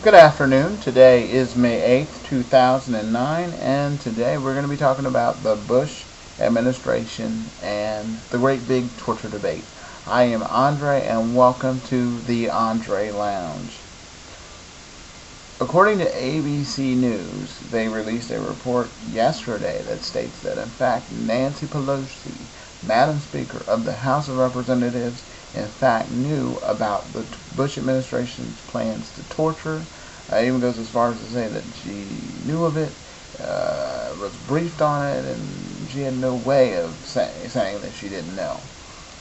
Good afternoon. Today is May 8th, 2009, and today we're going to be talking about the Bush administration and the great big torture debate. I am Andre, and welcome to the Andre Lounge. According to ABC News, they released a report yesterday that states that, in fact, Nancy Pelosi, Madam Speaker of the House of Representatives, in fact knew about the Bush administration's plans to torture. It even goes as far as to say that she knew of it, was briefed on it, and she had no way of saying that she didn't know.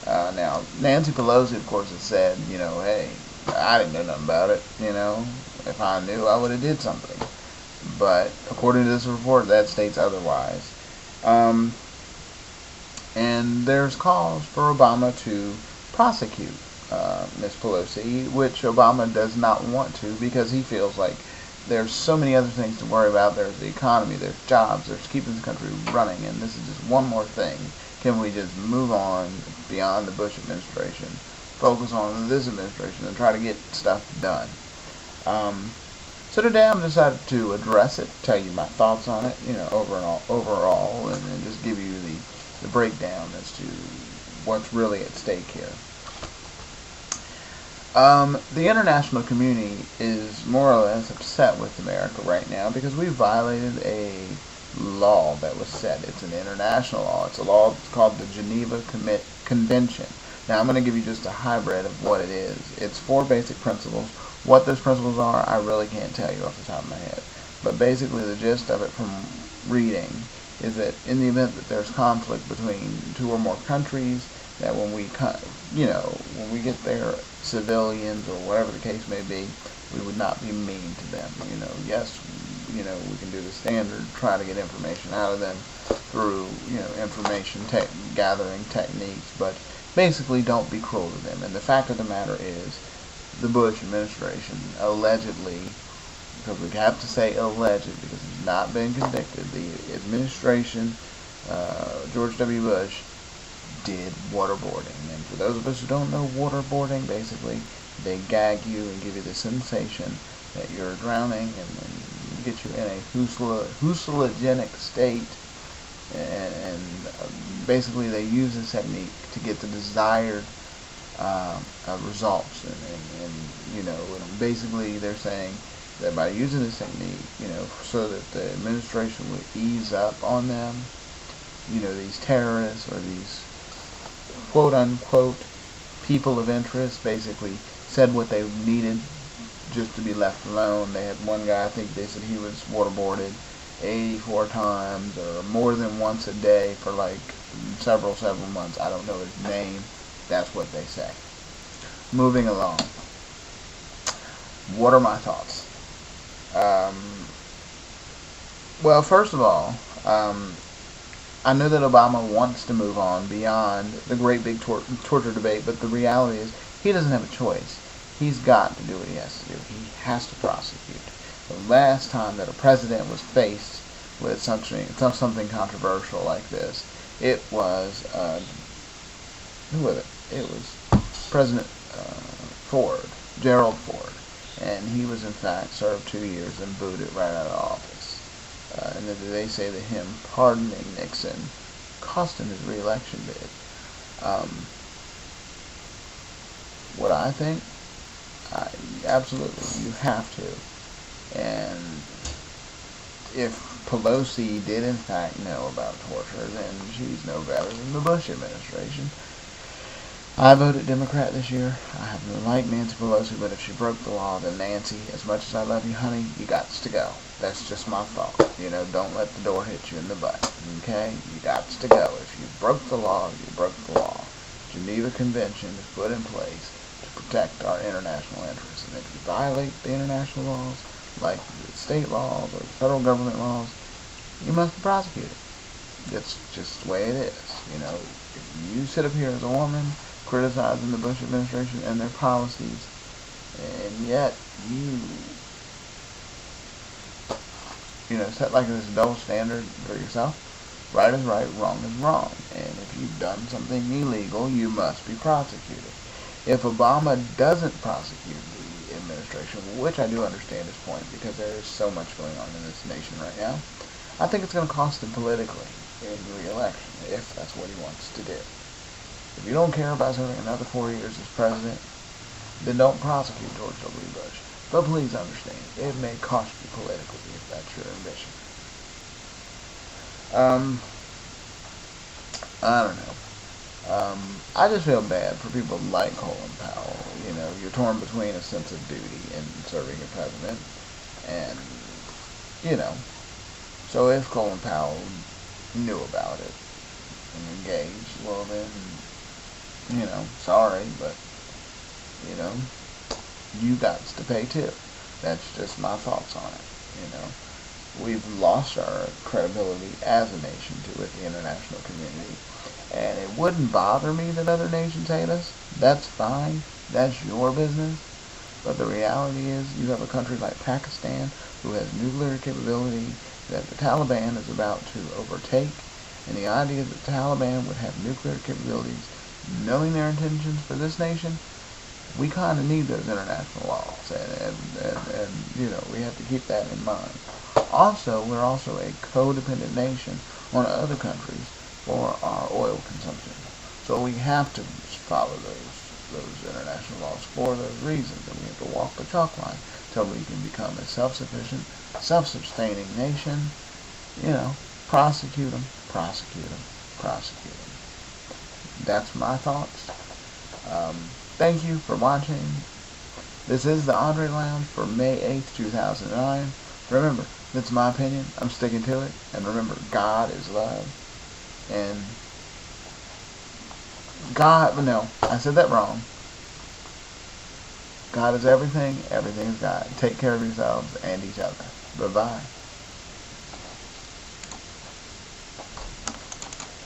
Now, Nancy Pelosi, of course, has said, hey, I didn't know nothing about it. If I knew, I would have did something. But according to this report, that states otherwise. And there's calls for Obama to prosecute Ms. Pelosi, which Obama does not want to because he feels like there's so many other things to worry about. There's the economy, there's jobs, there's keeping the country running, and this is just one more thing. Can we just move on beyond the Bush administration, focus on this administration, and try to get stuff done? So today I'm decided to address it, tell you my thoughts on it, overall, and then just give you the breakdown as to what's really at stake here. The international community is more or less upset with America right now because we violated a law that was set. It's an international law. It's a law called the Geneva Convention. Now I'm going to give you just a hybrid of what it is. It's 4 basic principles. What those principles are, I really can't tell you off the top of my head. But basically the gist of it from reading is that in the event that there's conflict between 2 or more countries, that when we get there, civilians or whatever the case may be, we would not be mean to them. Yes, we can do the standard, try to get information out of them through, information gathering techniques, but basically don't be cruel to them. And the fact of the matter is, the Bush administration allegedly, because we have to say alleged because he's not been convicted, the administration, George W. Bush, did waterboarding. And for those of us who don't know waterboarding, basically they gag you and give you the sensation that you're drowning and get you in a hallucinogenic state, and basically they use this technique to get the desired results. And basically they're saying that by using this technique, so that the administration would ease up on them, these terrorists or these quote-unquote people of interest basically said what they needed just to be left alone. They had one guy, I think they said he was waterboarded 84 times or more than once a day for like several months. I don't know his name. That's what they say. Moving along. What are my thoughts? Well, first of all, I know that Obama wants to move on beyond the great big torture debate, but the reality is he doesn't have a choice. He's got to do what he has to do. He has to prosecute. The last time that a president was faced with something controversial like this, it was, who was it? It was President Ford, Gerald Ford, and he was in fact served 2 years and booted right out of office. And then they say that him pardoning Nixon cost him his re-election bid. What I think, absolutely, you have to. And if Pelosi did in fact know about torture, then she's no better than the Bush administration. I voted Democrat this year. I happen to like Nancy Pelosi, but if she broke the law, then Nancy, as much as I love you, honey, you got to go. That's just my thought. Don't let the door hit you in the butt. Okay? You got to go. If you broke the law, you broke the law. Geneva Convention is put in place to protect our international interests. And if you violate the international laws, like the state laws or the federal government laws, you must be prosecuted. That's just the way it is. If you sit up here as a woman criticizing the Bush administration and their policies, and yet you set like this double standard for yourself. Right is right, wrong is wrong. And if you've done something illegal, you must be prosecuted. If Obama doesn't prosecute the administration, administration, which I do understand his point because there is so much going on in this nation right now. I think it's going to cost him politically in re-election if that's what he wants to do. If you don't care about serving another 4 years as president, then don't prosecute George W. Bush. But please understand, it may cost you politically if that's your ambition. I don't know. I just feel bad for people like Colin Powell. You know, you're torn between a sense of duty and serving a president, and, you know, so if Colin Powell knew about it and engaged, well then, you know, sorry, but, you know, you got to pay too. That's just my thoughts on it, you know. We've lost our credibility as a nation to the international community. And it wouldn't bother me that other nations hate us. That's fine. That's your business. But the reality is you have a country like Pakistan who has nuclear capability that the Taliban is about to overtake. And the idea that the Taliban would have nuclear capabilities, knowing their intentions for this nation, we kind of need those international laws. And you know, we have to keep that in mind. Also, we're also a codependent nation on other countries for our oil consumption. So we have to follow those international laws for those reasons. And we have to walk the chalk line until we can become a self-sufficient, self-sustaining nation. You know, prosecute them, prosecute them, prosecute them. That's my thoughts. Thank you for watching. This is the Andre Lounge for May 8th, 2009. Remember, that's my opinion. I'm sticking to it. And remember, God is love. And God, no, I said that wrong. God is everything. Everything is God. Take care of yourselves and each other. Bye-bye.